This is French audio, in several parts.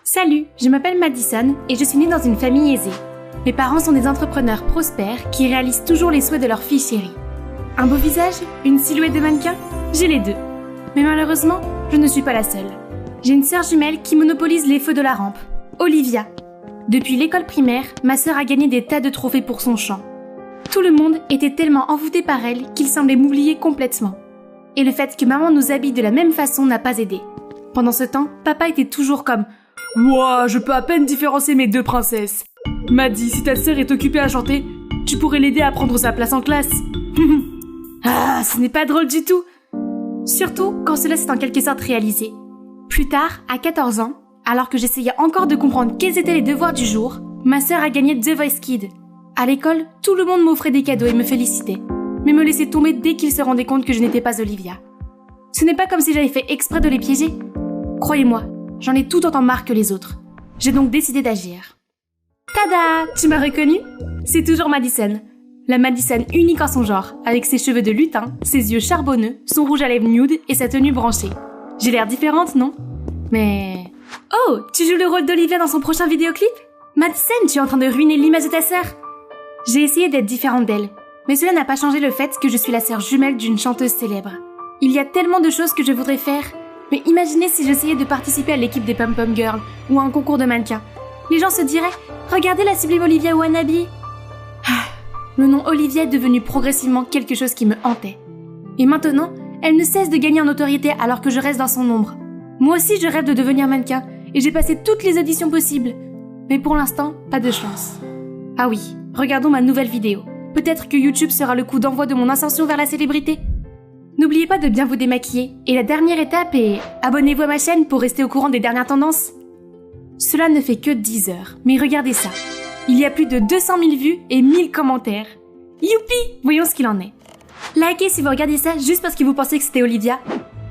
Salut, je m'appelle Madison et je suis née dans une famille aisée. Mes parents sont des entrepreneurs prospères qui réalisent toujours les souhaits de leur fille chérie. Un beau visage? Une silhouette de mannequin? J'ai les deux. Mais malheureusement, je ne suis pas la seule. J'ai une sœur jumelle qui monopolise les feux de la rampe, Olivia. Depuis l'école primaire, ma sœur a gagné des tas de trophées pour son chant. Tout le monde était tellement envoûté par elle qu'il semblait m'oublier complètement. Et le fait que maman nous habille de la même façon n'a pas aidé. Pendant ce temps, papa était toujours comme « Ouah, je peux à peine différencier mes deux princesses. Maddy, si ta sœur est occupée à chanter, tu pourrais l'aider à prendre sa place en classe. » Ah, ce n'est pas drôle du tout. Surtout quand cela s'est en quelque sorte réalisé. Plus tard, à 14 ans, alors que j'essayais encore de comprendre quels étaient les devoirs du jour, ma sœur a gagné The Voice Kids. À l'école, tout le monde m'offrait des cadeaux et me félicitait, mais me laissait tomber dès qu'ils se rendaient compte que je n'étais pas Olivia. Ce n'est pas comme si j'avais fait exprès de les piéger. Croyez-moi, j'en ai tout autant marre que les autres. J'ai donc décidé d'agir. Tada! Tu m'as reconnue? C'est toujours Madison. La Madison unique en son genre, avec ses cheveux de lutin, ses yeux charbonneux, son rouge à lèvres nude et sa tenue branchée. J'ai l'air différente, non? Mais... Oh, tu joues le rôle d'Olivia dans son prochain vidéoclip? Madison, tu es en train de ruiner l'image de ta sœur. J'ai essayé d'être différente d'elle, mais cela n'a pas changé le fait que je suis la sœur jumelle d'une chanteuse célèbre. Il y a tellement de choses que je voudrais faire, mais imaginez si j'essayais de participer à l'équipe des Pom Pom Girls ou à un concours de mannequins. Les gens se diraient « Regardez la sublime Olivia Wannabe !» Le nom Olivia est devenu progressivement quelque chose qui me hantait. Et maintenant, elle ne cesse de gagner en notoriété alors que je reste dans son ombre. Moi aussi, je rêve de devenir mannequin et j'ai passé toutes les auditions possibles. Mais pour l'instant, pas de chance. Ah oui, regardons ma nouvelle vidéo. Peut-être que YouTube sera le coup d'envoi de mon ascension vers la célébrité. N'oubliez pas de bien vous démaquiller. Et la dernière étape est... abonnez-vous à ma chaîne pour rester au courant des dernières tendances. Cela ne fait que 10 heures, mais regardez ça. Il y a plus de 200 000 vues et 1000 commentaires. Youpi! Voyons ce qu'il en est. Likez si vous regardez ça juste parce que vous pensez que c'était Olivia.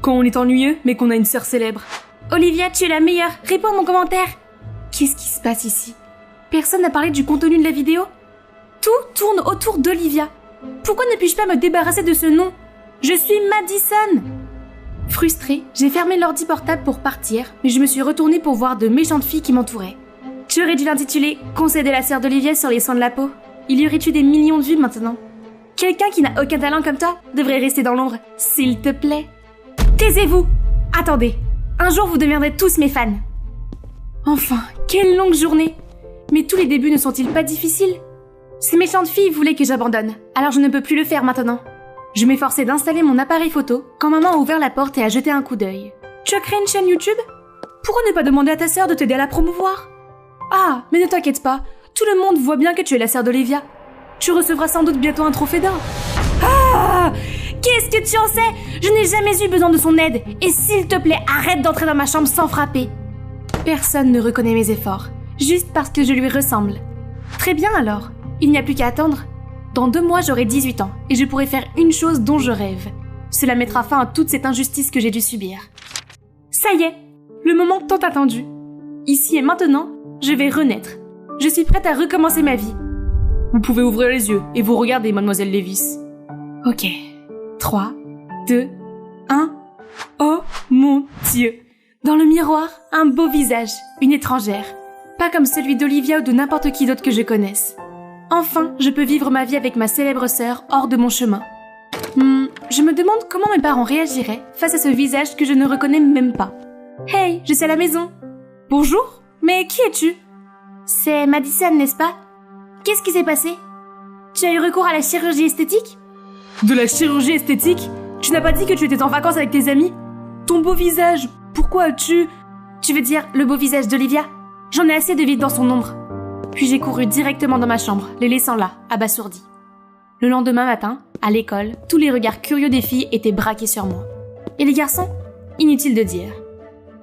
Quand on est ennuyeux, mais qu'on a une sœur célèbre. Olivia, tu es la meilleure. Réponds à mon commentaire. Qu'est-ce qui se passe ici? Personne n'a parlé du contenu de la vidéo? Tout tourne autour d'Olivia. Pourquoi ne puis-je pas me débarrasser de ce nom? Je suis Madison! Frustrée, j'ai fermé l'ordi portable pour partir, mais je me suis retournée pour voir de méchantes filles qui m'entouraient. Tu aurais dû l'intituler « Conseil de la sœur d'Olivia sur les soins de la peau ». Il y aurait eu des millions de vues maintenant. Quelqu'un qui n'a aucun talent comme toi devrait rester dans l'ombre, s'il te plaît. Taisez-vous! Attendez, un jour vous deviendrez tous mes fans. Enfin, quelle longue journée! Mais tous les débuts ne sont-ils pas difficiles? Ces méchantes filles voulaient que j'abandonne, alors je ne peux plus le faire maintenant. Je m'efforçais d'installer mon appareil photo quand maman a ouvert la porte et a jeté un coup d'œil. Tu as créé une chaîne YouTube? Pourquoi ne pas demander à ta sœur de t'aider à la promouvoir? Ah, mais ne t'inquiète pas, tout le monde voit bien que tu es la sœur d'Olivia. Tu recevras sans doute bientôt un trophée d'or. Ah! Qu'est-ce que tu en sais? Je n'ai jamais eu besoin de son aide, et s'il te plaît, arrête d'entrer dans ma chambre sans frapper. Personne ne reconnaît mes efforts, juste parce que je lui ressemble. Très bien alors, il n'y a plus qu'à attendre. Dans 2 mois, j'aurai 18 ans, et je pourrai faire une chose dont je rêve. Cela mettra fin à toute cette injustice que j'ai dû subir. Ça y est, le moment tant attendu. Ici et maintenant, je vais renaître. Je suis prête à recommencer ma vie. Vous pouvez ouvrir les yeux et vous regarder, mademoiselle Lévis. Ok. 3, 2, 1. Oh mon Dieu! Dans le miroir, un beau visage, une étrangère. Pas comme celui d'Olivia ou de n'importe qui d'autre que je connaisse. Enfin, je peux vivre ma vie avec ma célèbre sœur hors de mon chemin. Je me demande comment mes parents réagiraient face à ce visage que je ne reconnais même pas. Hey, je suis à la maison. Bonjour, mais qui es-tu? C'est Madison, n'est-ce pas? Qu'est-ce qui s'est passé? Tu as eu recours à la chirurgie esthétique? De la chirurgie esthétique? Tu n'as pas dit que tu étais en vacances avec tes amis? Ton beau visage, pourquoi as-tu... Tu veux dire le beau visage d'Olivia? J'en ai assez de vide dans son ombre. Puis j'ai couru directement dans ma chambre, les laissant là, abasourdis. Le lendemain matin, à l'école, tous les regards curieux des filles étaient braqués sur moi. Et les garçons? Inutile de dire.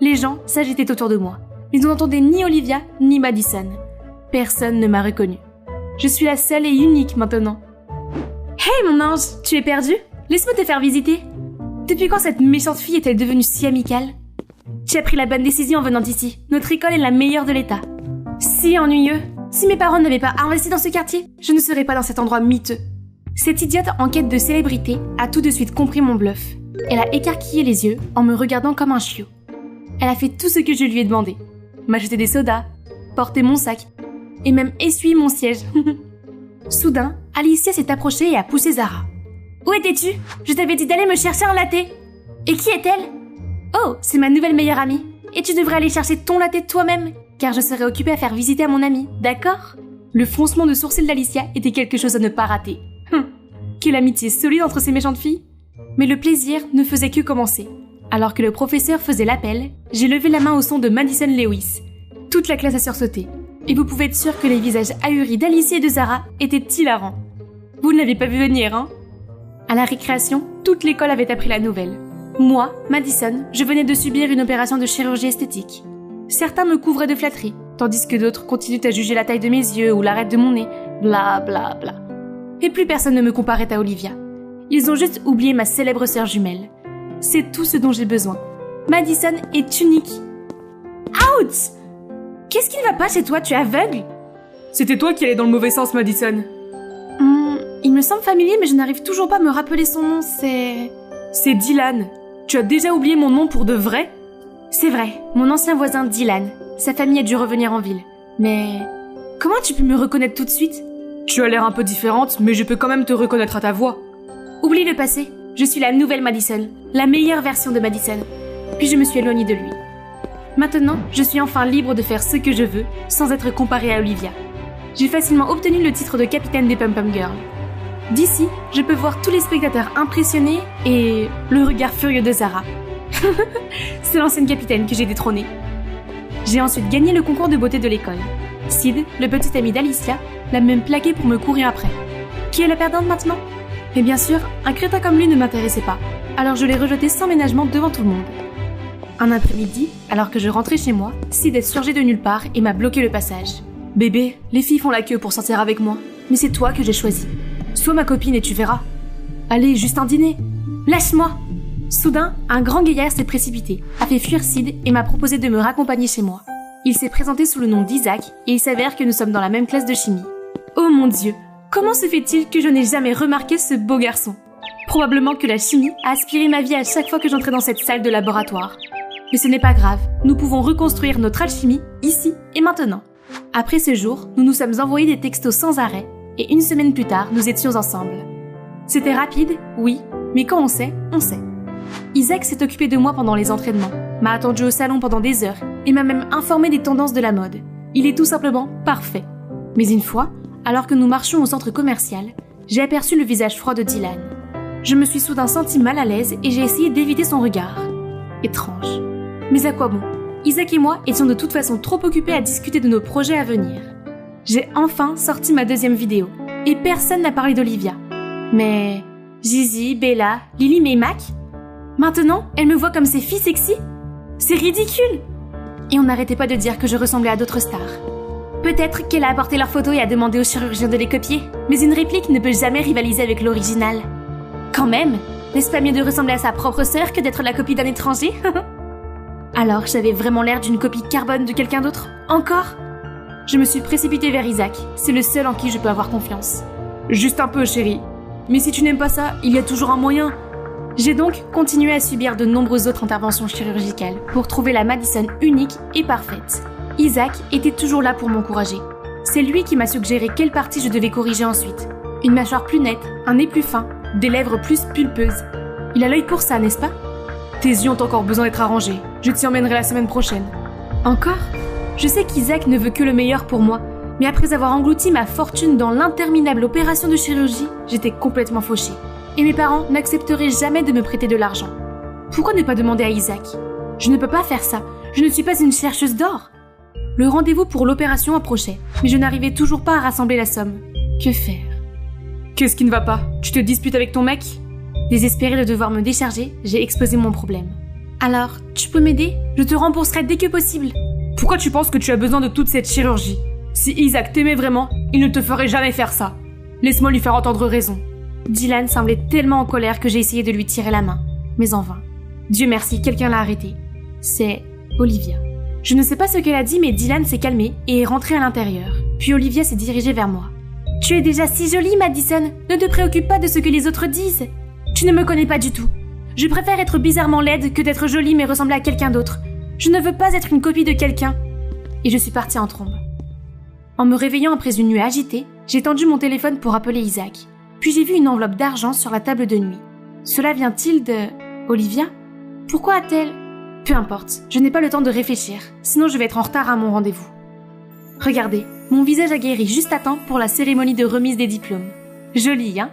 Les gens s'agitaient autour de moi. Ils n'entendaient ni Olivia, ni Madison. Personne ne m'a reconnue. Je suis la seule et unique maintenant. Hey mon ange, tu es perdu? Laisse-moi te faire visiter. Depuis quand cette méchante fille est-elle devenue si amicale? Tu as pris la bonne décision en venant ici. Notre école est la meilleure de l'État. Si ennuyeux. Si mes parents n'avaient pas investi dans ce quartier, je ne serais pas dans cet endroit miteux. Cette idiote en quête de célébrité a tout de suite compris mon bluff. Elle a écarquillé les yeux en me regardant comme un chiot. Elle a fait tout ce que je lui ai demandé. m'acheter des sodas, porter mon sac, et même essuyer mon siège. Soudain, Alicia s'est approchée et a poussé Zara. « Où étais-tu ? Je t'avais dit d'aller me chercher un latte. » « Et qui est-elle ? » ?»« Oh, c'est ma nouvelle meilleure amie. Et tu devrais aller chercher ton latte toi-même, car je serai occupée à faire visiter à mon amie, d'accord ?» Le froncement de sourcils d'Alicia était quelque chose à ne pas rater. Quelle amitié solide entre ces méchantes filles. Mais le plaisir ne faisait que commencer. Alors que le professeur faisait l'appel, j'ai levé la main au son de Madison Lewis. Toute la classe a sursauté. Et vous pouvez être sûr que les visages ahuris d'Alicia et de Zara étaient hilarants. Vous ne l'avez pas vu venir, hein ? À la récréation, toute l'école avait appris la nouvelle. Moi, Madison, je venais de subir une opération de chirurgie esthétique. Certains me couvraient de flatteries, tandis que d'autres continuent à juger la taille de mes yeux ou l'arête de mon nez, bla bla bla. Et plus personne ne me comparait à Olivia. Ils ont juste oublié ma célèbre sœur jumelle. C'est tout ce dont j'ai besoin. Madison est unique. Ouch ! Qu'est-ce qui ne va pas chez toi, tu es aveugle ? C'était toi qui allais dans le mauvais sens, Madison. Il me semble familier, mais je n'arrive toujours pas à me rappeler son nom, C'est Dylan. Tu as déjà oublié mon nom pour de vrai ? C'est vrai, mon ancien voisin Dylan. Sa famille a dû revenir en ville. Mais comment tu peux me reconnaître tout de suite ? Tu as l'air un peu différente, mais je peux quand même te reconnaître à ta voix. Oublie le passé. Je suis la nouvelle Madison, la meilleure version de Madison. Puis je me suis éloignée de lui. Maintenant, je suis enfin libre de faire ce que je veux, sans être comparée à Olivia. J'ai facilement obtenu le titre de capitaine des Pom Pom Girls. D'ici, je peux voir tous les spectateurs impressionnés et le regard furieux de Zara. C'est l'ancienne capitaine que j'ai détrônée. J'ai ensuite gagné le concours de beauté de l'école. Sid, le petit ami d'Alicia, l'a même plaqué pour me courir après. Qui est la perdante maintenant ? Mais bien sûr, un crétin comme lui ne m'intéressait pas, alors je l'ai rejeté sans ménagement devant tout le monde. Un après-midi, alors que je rentrais chez moi, Sid est surgé de nulle part et m'a bloqué le passage. « Bébé, les filles font la queue pour sortir avec moi, mais c'est toi que j'ai choisi. Sois ma copine et tu verras. Allez, juste un dîner. Lâche-moi !» Soudain, un grand gaillard s'est précipité, a fait fuir Sid et m'a proposé de me raccompagner chez moi. Il s'est présenté sous le nom d'Isaac et il s'avère que nous sommes dans la même classe de chimie. Oh mon Dieu, comment se fait-il que je n'ai jamais remarqué ce beau garçon ? Probablement que la chimie a aspiré ma vie à chaque fois que j'entrais dans cette salle de laboratoire. Mais ce n'est pas grave, nous pouvons reconstruire notre alchimie ici et maintenant. Après ce jour, nous nous sommes envoyés des textos sans arrêt et une semaine plus tard, nous étions ensemble. C'était rapide, oui, mais quand on sait, on sait. Isaac s'est occupé de moi pendant les entraînements, m'a attendu au salon pendant des heures et m'a même informé des tendances de la mode. Il est tout simplement parfait. Mais une fois, alors que nous marchions au centre commercial, j'ai aperçu le visage froid de Dylan. Je me suis soudain sentie mal à l'aise et j'ai essayé d'éviter son regard. Étrange. Mais à quoi bon ? Isaac et moi étions de toute façon trop occupés à discuter de nos projets à venir. J'ai enfin sorti ma deuxième vidéo et personne n'a parlé d'Olivia. Mais Gigi, Bella, Lily et Mac ? Maintenant, elle me voit comme ces filles sexy ? C'est ridicule ! Et on n'arrêtait pas de dire que je ressemblais à d'autres stars. Peut-être qu'elle a apporté leurs photos et a demandé au chirurgien de les copier, mais une réplique ne peut jamais rivaliser avec l'original. Quand même, n'est-ce pas mieux de ressembler à sa propre sœur que d'être la copie d'un étranger ? Alors, j'avais vraiment l'air d'une copie carbone de quelqu'un d'autre ? Encore ? Je me suis précipitée vers Isaac, c'est le seul en qui je peux avoir confiance. Juste un peu, chérie. Mais si tu n'aimes pas ça, il y a toujours un moyen. J'ai donc continué à subir de nombreuses autres interventions chirurgicales pour trouver la Madison unique et parfaite. Isaac était toujours là pour m'encourager. C'est lui qui m'a suggéré quelle partie je devais corriger ensuite. Une mâchoire plus nette, un nez plus fin, des lèvres plus pulpeuses. Il a l'œil pour ça, n'est-ce pas ? Tes yeux ont encore besoin d'être arrangés. Je t'y emmènerai la semaine prochaine. Encore ? Je sais qu'Isaac ne veut que le meilleur pour moi, mais après avoir englouti ma fortune dans l'interminable opération de chirurgie, j'étais complètement fauchée. Et mes parents n'accepteraient jamais de me prêter de l'argent. Pourquoi ne pas demander à Isaac ? Je ne peux pas faire ça, je ne suis pas une chercheuse d'or. Le rendez-vous pour l'opération approchait, mais je n'arrivais toujours pas à rassembler la somme. Que faire ? Qu'est-ce qui ne va pas ? Tu te disputes avec ton mec ? Désespérée de devoir me décharger, j'ai exposé mon problème. Alors, tu peux m'aider ? Je te rembourserai dès que possible. Pourquoi tu penses que tu as besoin de toute cette chirurgie ? Si Isaac t'aimait vraiment, il ne te ferait jamais faire ça. Laisse-moi lui faire entendre raison. Dylan semblait tellement en colère que j'ai essayé de lui tirer la main, mais en vain. Dieu merci, quelqu'un l'a arrêté. C'est Olivia. Je ne sais pas ce qu'elle a dit, mais Dylan s'est calmé et est rentré à l'intérieur. Puis Olivia s'est dirigée vers moi. « Tu es déjà si jolie, Madison. Ne te préoccupe pas de ce que les autres disent. Tu ne me connais pas du tout. Je préfère être bizarrement laide que d'être jolie mais ressembler à quelqu'un d'autre. Je ne veux pas être une copie de quelqu'un. et je suis partie en trombe. En me réveillant après une nuit agitée, j'ai tendu mon téléphone pour appeler Isaac. Puis j'ai vu une enveloppe d'argent sur la table de nuit. Cela vient-il de... Olivia? Pourquoi a-t-elle... Peu importe, je n'ai pas le temps de réfléchir, sinon je vais être en retard à mon rendez-vous. Regardez, mon visage a guéri juste à temps pour la cérémonie de remise des diplômes. Joli, hein?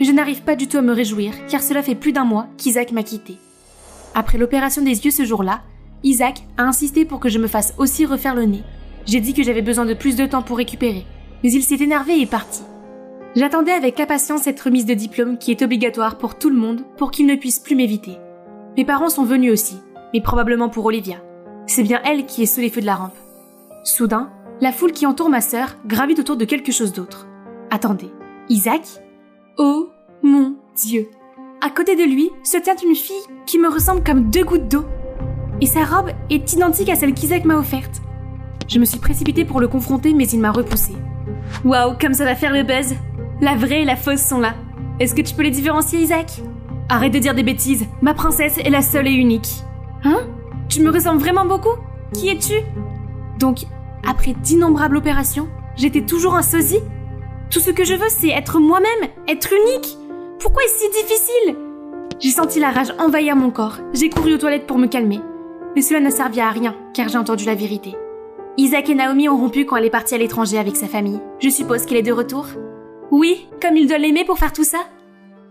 Je n'arrive pas du tout à me réjouir, car cela fait plus d'un mois qu'Isaac m'a quitté. Après l'opération des yeux ce jour-là, Isaac a insisté pour que je me fasse aussi refaire le nez. J'ai dit que j'avais besoin de plus de temps pour récupérer, mais il s'est énervé et est parti. J'attendais avec impatience cette remise de diplôme qui est obligatoire pour tout le monde pour qu'il ne puisse plus m'éviter. Mes parents sont venus aussi, mais probablement pour Olivia. C'est bien elle qui est sous les feux de la rampe. Soudain, la foule qui entoure ma sœur gravite autour de quelque chose d'autre. Attendez, Isaac? Oh mon Dieu! À côté de lui se tient une fille qui me ressemble comme 2 gouttes d'eau. Et sa robe est identique à celle qu'Isaac m'a offerte. Je me suis précipitée pour le confronter, mais il m'a repoussée. Waouh, comme ça va faire le buzz! La vraie et la fausse sont là. Est-ce que tu peux les différencier, Isaac? Arrête de dire des bêtises, ma princesse est la seule et unique. Hein? Tu me ressembles vraiment beaucoup? Qui es-tu? Donc, après d'innombrables opérations, j'étais toujours un sosie? Tout ce que je veux, c'est être moi-même, être unique. Pourquoi est-ce si difficile? J'ai senti la rage envahir mon corps. J'ai couru aux toilettes pour me calmer. Mais cela n'a servi à rien, car j'ai entendu la vérité. Isaac et Naomi ont rompu quand elle est partie à l'étranger avec sa famille. Je suppose qu'elle est de retour? Oui, comme il doit l'aimer pour faire tout ça?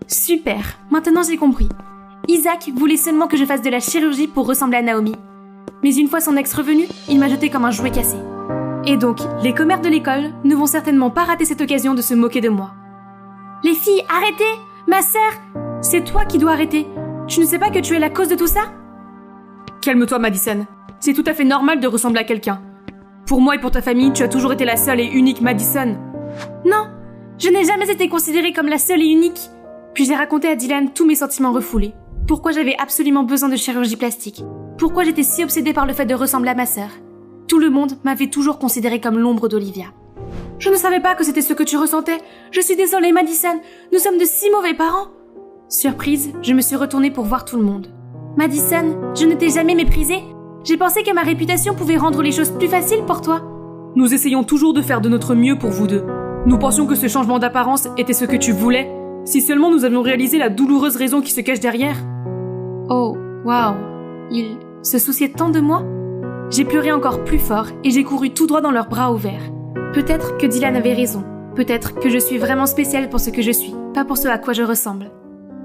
Super, maintenant j'ai compris. Isaac voulait seulement que je fasse de la chirurgie pour ressembler à Naomi. Mais une fois son ex revenu, il m'a jeté comme un jouet cassé. Et donc, les commères de l'école ne vont certainement pas rater cette occasion de se moquer de moi. Les filles, arrêtez! Ma sœur! C'est toi qui dois arrêter. Tu ne sais pas que tu es la cause de tout ça? Calme-toi, Madison. C'est tout à fait normal de ressembler à quelqu'un. Pour moi et pour ta famille, tu as toujours été la seule et unique Madison. Non, je n'ai jamais été considérée comme la seule et unique. Puis j'ai raconté à Dylan tous mes sentiments refoulés. Pourquoi j'avais absolument besoin de chirurgie plastique. Pourquoi j'étais si obsédée par le fait de ressembler à ma sœur. Tout le monde m'avait toujours considérée comme l'ombre d'Olivia. Je ne savais pas que c'était ce que tu ressentais. Je suis désolée, Madison. Nous sommes de si mauvais parents. Surprise, je me suis retournée pour voir tout le monde. Madison, je ne t'ai jamais méprisée. J'ai pensé que ma réputation pouvait rendre les choses plus faciles pour toi. Nous essayons toujours de faire de notre mieux pour vous deux. Nous pensions que ce changement d'apparence était ce que tu voulais. Si seulement nous avions réalisé la douloureuse raison qui se cache derrière. Oh, waouh. Il se souciait tant de moi. J'ai pleuré encore plus fort et j'ai couru tout droit dans leurs bras ouverts. Peut-être que Dylan avait raison. Peut-être que je suis vraiment spéciale pour ce que je suis, pas pour ce à quoi je ressemble.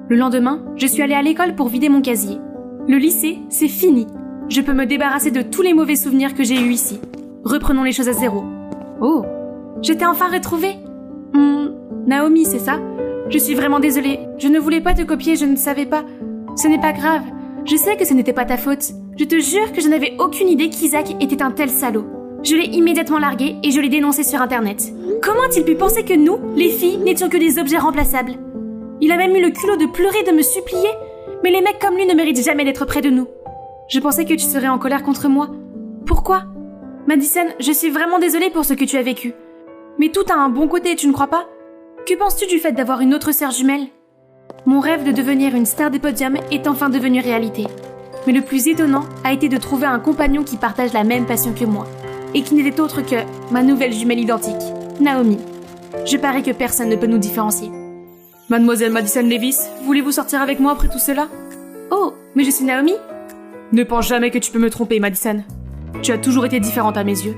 Le lendemain, je suis allée à l'école pour vider mon casier. Le lycée, c'est fini. Je peux me débarrasser de tous les mauvais souvenirs que j'ai eus ici. Reprenons les choses à zéro. Oh, je t'ai enfin retrouvée. Naomi, c'est ça? Je suis vraiment désolée. Je ne voulais pas te copier, je ne savais pas. Ce n'est pas grave. Je sais que ce n'était pas ta faute. Je te jure que je n'avais aucune idée qu'Isaac était un tel salaud. Je l'ai immédiatement largué et je l'ai dénoncé sur Internet. Comment a-t-il pu penser que nous, les filles, n'étions que des objets remplaçables? Il a même eu le culot de pleurer, de me supplier. Mais les mecs comme lui ne méritent jamais d'être près de nous. Je pensais que tu serais en colère contre moi. Pourquoi? Madison, je suis vraiment désolée pour ce que tu as vécu. Mais tout a un bon côté, tu ne crois pas? Que penses-tu du fait d'avoir une autre sœur jumelle? Mon rêve de devenir une star des podiums est enfin devenu réalité. Mais le plus étonnant a été de trouver un compagnon qui partage la même passion que moi. Et qui n'était autre que ma nouvelle jumelle identique, Naomi. Je parie que personne ne peut nous différencier. Mademoiselle Madison Levis, voulez-vous sortir avec moi après tout cela? Oh, mais je suis Naomi? Ne pense jamais que tu peux me tromper, Madison. Tu as toujours été différente à mes yeux.